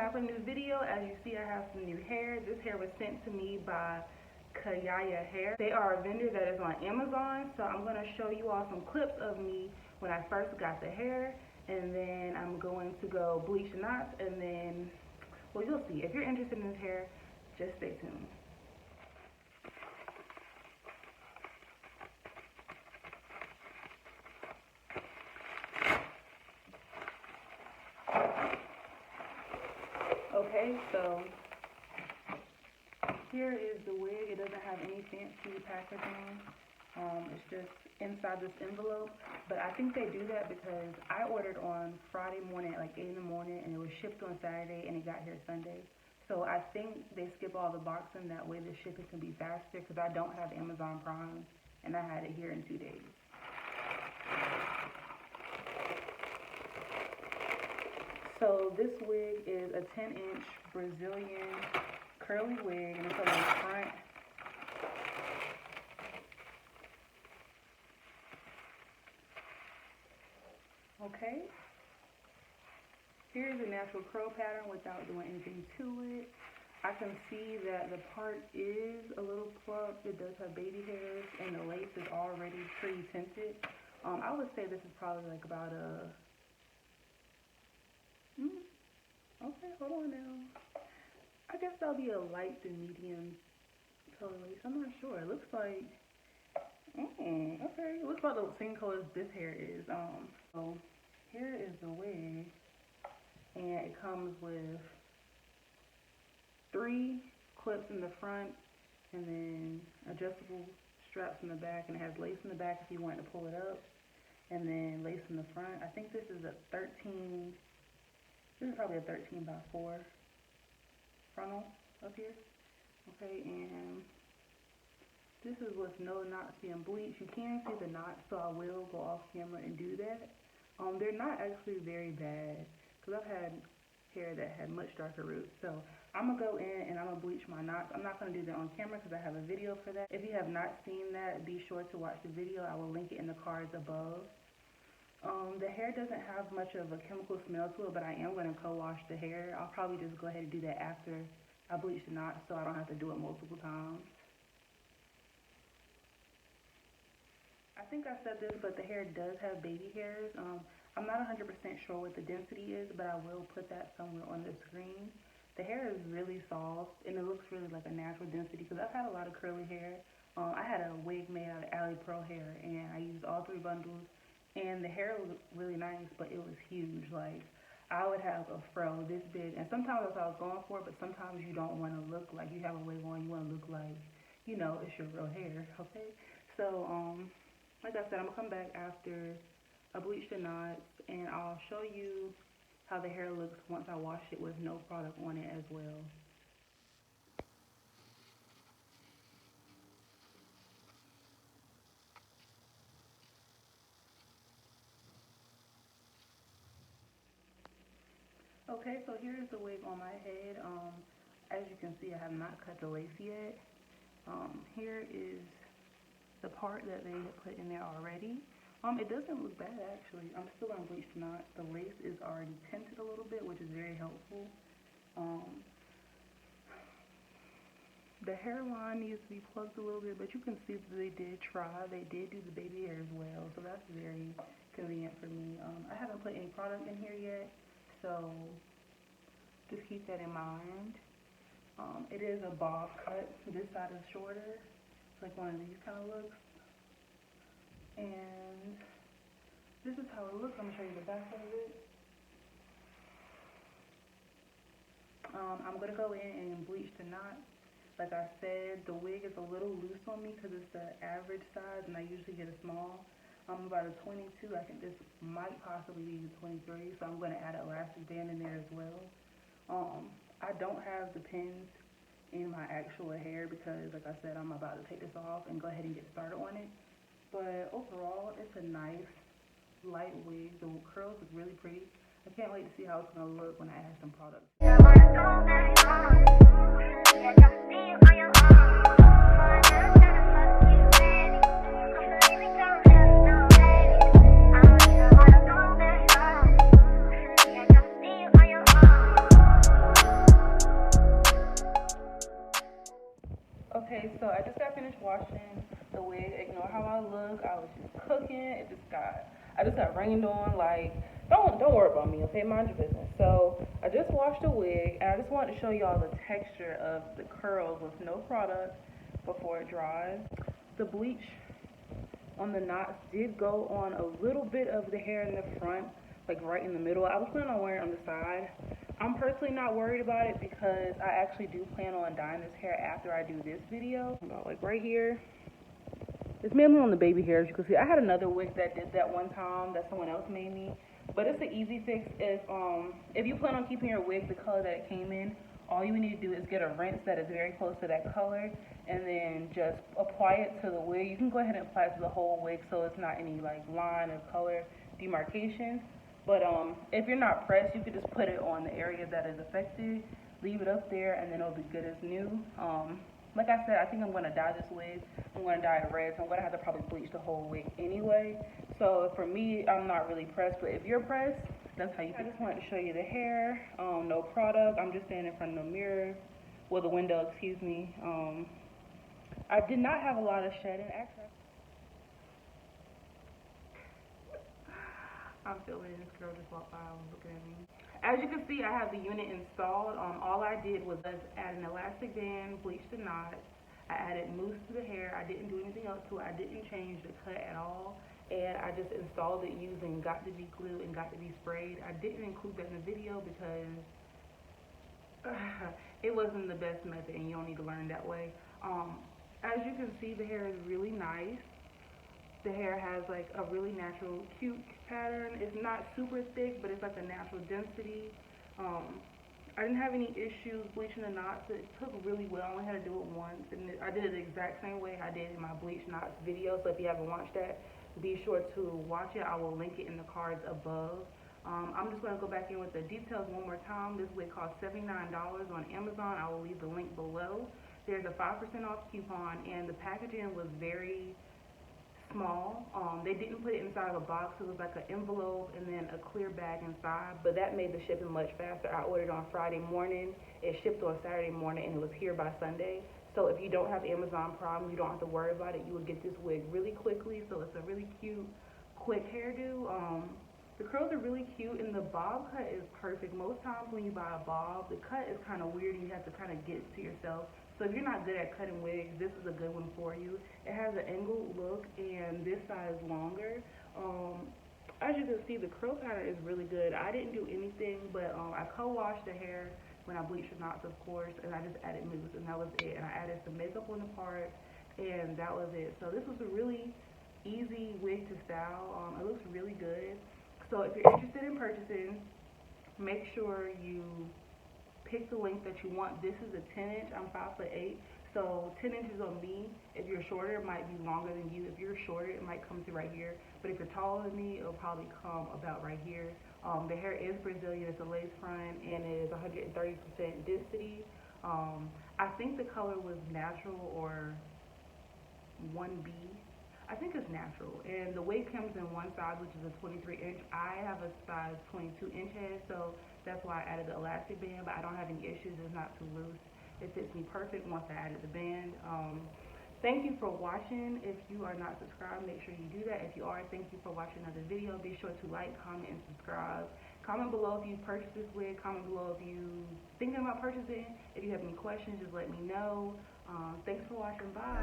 back with a new video. As you see, I have some new hair. This hair was sent to me by Khayiyyah Hair. They are a vendor that is on Amazon, so I'm going to show you all some clips of me when I first got the hair, and then I'm going to go bleach the knots, and then, well, you'll see. If you're interested in this hair, just stay tuned. Okay, so here is the wig. It doesn't have any fancy packaging. It's just inside this envelope. But I think they do that because I ordered on Friday morning at like 8 in the morning, and it was shipped on Saturday, and it got here Sunday. So I think they skip all the boxing. That way the shipping can be faster, because I don't have Amazon Prime, and I had it here in 2 days. So this wig is a 10-inch Brazilian curly wig, and it's on the front. Okay. Here's a natural curl pattern without doing anything to it. I can see that the part is a little plucked. It does have baby hairs, and the lace is already pretty tinted. I would say this is probably like about a... Okay, hold on now. I guess that'll be a light to medium color lace. I'm not sure. It looks like... okay. It looks like the same color as this hair is. So here is the wig, and it comes with 3 clips in the front, and then adjustable straps in the back, and it has lace in the back if you want to pull it up, and then lace in the front. I think this is a 13. This is probably a 13 by 4 frontal up here. Okay, and this is with no knots being bleached. You can see the knots, so I will go off camera and do that. They're not actually very bad, because I've had hair that had much darker roots. So I'm going to go in and I'm going to bleach my knots. I'm not going to do that on camera because I have a video for that. If you have not seen that, be sure to watch the video. I will link it in the cards above. The hair doesn't have much of a chemical smell to it, but I am going to co-wash the hair. I'll probably just go ahead and do that after I bleach the knots, so I don't have to do it multiple times. I think I said this, but the hair does have baby hairs. I'm not 100% sure what the density is, but I will put that somewhere on the screen. The hair is really soft, and it looks really like a natural density, because I've had a lot of curly hair. I had a wig made out of Alley Pro hair, and I used all 3 bundles. And the hair was really nice, but it was huge. Like, I would have a fro this big. And sometimes that's what I was going for, but sometimes you don't want to look like you have a wig on. You want to look like, you know, it's your real hair, okay? So, like I said, I'm going to come back after I bleach the knots, and I'll show you how the hair looks once I wash it with no product on it as well. Okay, so here's the wig on my head. As you can see, I have not cut the lace yet. Here is the part that they put in there already. It doesn't look bad, actually. I'm still going to bleach the knot. The lace is already tinted a little bit, which is very helpful. The hairline needs to be plucked a little bit, but you can see that they did try. They did do the baby hair as well, so that's very convenient for me. I haven't put any product in here yet, so just keep that in mind. It is a bob cut. This side is shorter. It's like one of these kind of looks. And this is how it looks. I'm going to show you the back of it. I'm going to go in and bleach the knot. Like I said, the wig is a little loose on me because it's the average size, and I usually get a small. I'm about a 22. I think this might possibly be a 23, so I'm going to add an elastic band in there as well. I don't have the pins in my actual hair because, like I said, I'm about to take this off and go ahead and get started on it. But overall, it's a nice, light wig. The curls look really pretty. I can't wait to see how it's going to look when I add some products. look. I was just cooking. I just got rained on. Like, don't worry about me, okay? Mind your business. So I just washed the wig, and I just wanted to show y'all the texture of the curls with no product before it dries. The bleach on the knots did go on a little bit of the hair in the front, like right in the middle. I was planning on wearing it on the side. I'm personally not worried about it because I actually do plan on dyeing this hair after I do this video. Like right here. It's mainly on the baby hair, as you can see. I had another wig that did that one time that someone else made me. But it's an easy fix. If you plan on keeping your wig the color that it came in, all you need to do is get a rinse that is very close to that color and then just apply it to the wig. You can go ahead and apply it to the whole wig so it's not any like line or color demarcation. But if you're not pressed, you could just put it on the area that is affected, leave it up there, and then it'll be good as new. Like I said, I think I'm going to dye this wig. I'm going to dye it red, so I'm going to have to probably bleach the whole wig anyway. So for me, I'm not really pressed, but if you're pressed, that's how you. I just wanted to show you the hair, no product. I'm just standing in front of the mirror, well, the window, excuse me. I did not have a lot of shedding, actually. I'm feeling this girl just walked by and was looking at me. As you can see, I have the unit installed. All I did was add an elastic band, bleach the knots. I added mousse to the hair. I didn't do anything else to it. I didn't change the cut at all. And I just installed it using Got to Be glue and Got to Be sprayed. I didn't include that in the video because it wasn't the best method and you don't need to learn that way. As you can see, the hair is really nice. The hair has like a really natural, cute pattern. It's not super thick, but it's like a natural density. I didn't have any issues bleaching the knots. It took really well. I only had to do it once, and I did it the exact same way I did in my bleach knots video. So if you haven't watched that, be sure to watch it. I will link it in the cards above. I'm just going to go back in with the details one more time. This wig cost $79 on Amazon. I will leave the link below. There's a 5% off coupon, and the packaging was very small. They didn't put it inside of a box. It was like an envelope and then a clear bag inside, but that made the shipping much faster. I ordered on Friday morning, it shipped on Saturday morning, and it was here by Sunday. So if you don't have Amazon Prime, you don't have to worry about it. You will get this wig really quickly. So it's a really cute, quick hairdo. The curls are really cute, and the bob cut is perfect. Most times when you buy a bob, the cut is kind of weird and you have to kind of get it to yourself. So if you're not good at cutting wigs, this is a good one for you. It has an angled look, and this side is longer. As you can see, the curl pattern is really good. I didn't do anything, but I co-washed the hair when I bleached the knots, of course, and I just added mousse, and that was it. And I added some makeup on the part, and that was it. So this was a really easy wig to style. It looks really good. So if you're interested in purchasing, make sure you pick the length that you want. This is a 10-inch. I'm 5'8", so 10 inches on me. If you're shorter, it might be longer than you. If you're shorter, it might come to right here. But if you're taller than me, it'll probably come about right here. The hair is Brazilian. It's a lace front, and it is 130% density. I think the color was natural or 1B. I think it's natural, and the wig comes in one size, which is a 23-inch. I have a size 22-inch head, so that's why I added the elastic band, but I don't have any issues. It's not too loose. It fits me perfect once I added the band. Thank you for watching. If you are not subscribed, make sure you do that. If you are, thank you for watching another video. Be sure to like, comment, and subscribe. Comment below if you purchased this wig. Comment below if you thinking about purchasing. If you have any questions, just let me know. Thanks for watching. Bye.